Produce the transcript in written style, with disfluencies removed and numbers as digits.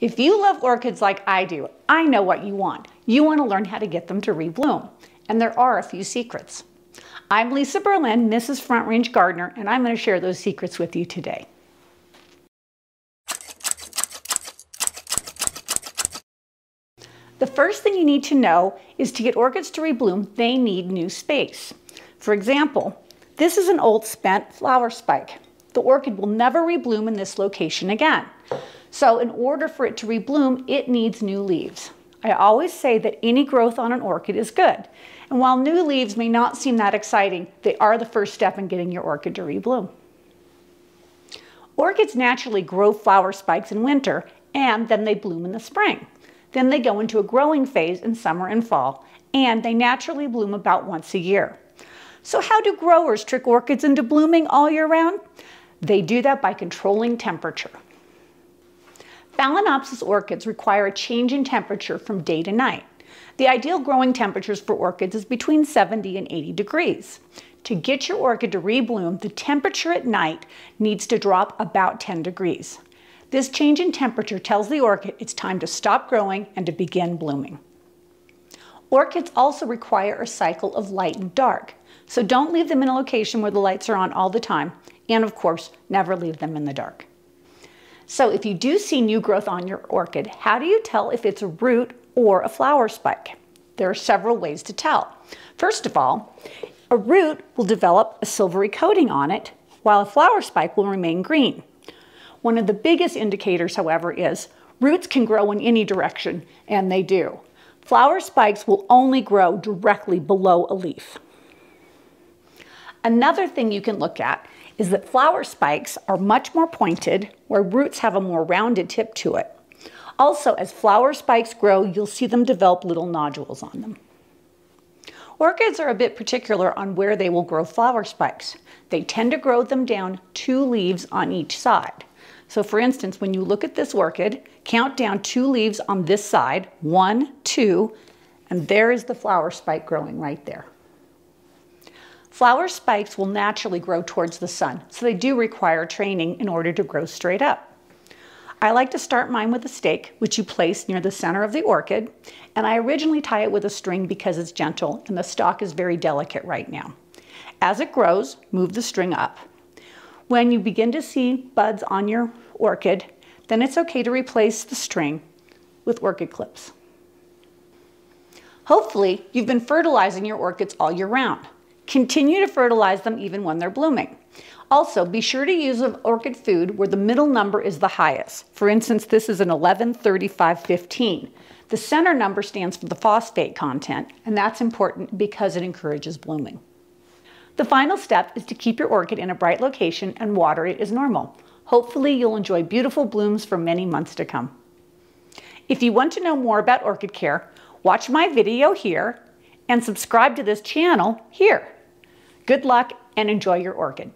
If you love orchids like I do, I know what you want. You want to learn how to get them to rebloom. And there are a few secrets. I'm Lisa Berlin, Mrs. Front Range Gardener, and I'm going to share those secrets with you today. The first thing you need to know is to get orchids to rebloom, they need new space. For example, this is an old spent flower spike. The orchid will never rebloom in this location again. So in order for it to rebloom, it needs new leaves. I always say that any growth on an orchid is good. And while new leaves may not seem that exciting, they are the first step in getting your orchid to rebloom. Orchids naturally grow flower spikes in winter, and then they bloom in the spring. Then they go into a growing phase in summer and fall, and they naturally bloom about once a year. So how do growers trick orchids into blooming all year round? They do that by controlling temperature. Phalaenopsis orchids require a change in temperature from day to night. The ideal growing temperatures for orchids is between 70 and 80 degrees. To get your orchid to rebloom, the temperature at night needs to drop about 10 degrees. This change in temperature tells the orchid it's time to stop growing and to begin blooming. Orchids also require a cycle of light and dark, so don't leave them in a location where the lights are on all the time, and of course, never leave them in the dark. So if you do see new growth on your orchid, how do you tell if it's a root or a flower spike? There are several ways to tell. First of all, a root will develop a silvery coating on it, while a flower spike will remain green. One of the biggest indicators, however, is roots can grow in any direction, and they do. Flower spikes will only grow directly below a leaf. Another thing you can look at is that flower spikes are much more pointed, where roots have a more rounded tip to it. Also, as flower spikes grow, you'll see them develop little nodules on them. Orchids are a bit particular on where they will grow flower spikes. They tend to grow them down 2 leaves on each side. So for instance, when you look at this orchid, count down 2 leaves on this side, 1, 2, and there is the flower spike growing right there. Flower spikes will naturally grow towards the sun, so they do require training in order to grow straight up. I like to start mine with a stake, which you place near the center of the orchid, and I originally tie it with a string because it's gentle and the stalk is very delicate right now. As it grows, move the string up. When you begin to see buds on your orchid, then it's okay to replace the string with orchid clips. Hopefully, you've been fertilizing your orchids all year round. Continue to fertilize them even when they're blooming. Also, be sure to use an orchid food where the middle number is the highest. For instance, this is an 11-35-15. The center number stands for the phosphate content, and that's important because it encourages blooming. The final step is to keep your orchid in a bright location and water it as normal. Hopefully, you'll enjoy beautiful blooms for many months to come. If you want to know more about orchid care, watch my video here and subscribe to this channel here. Good luck and enjoy your orchid.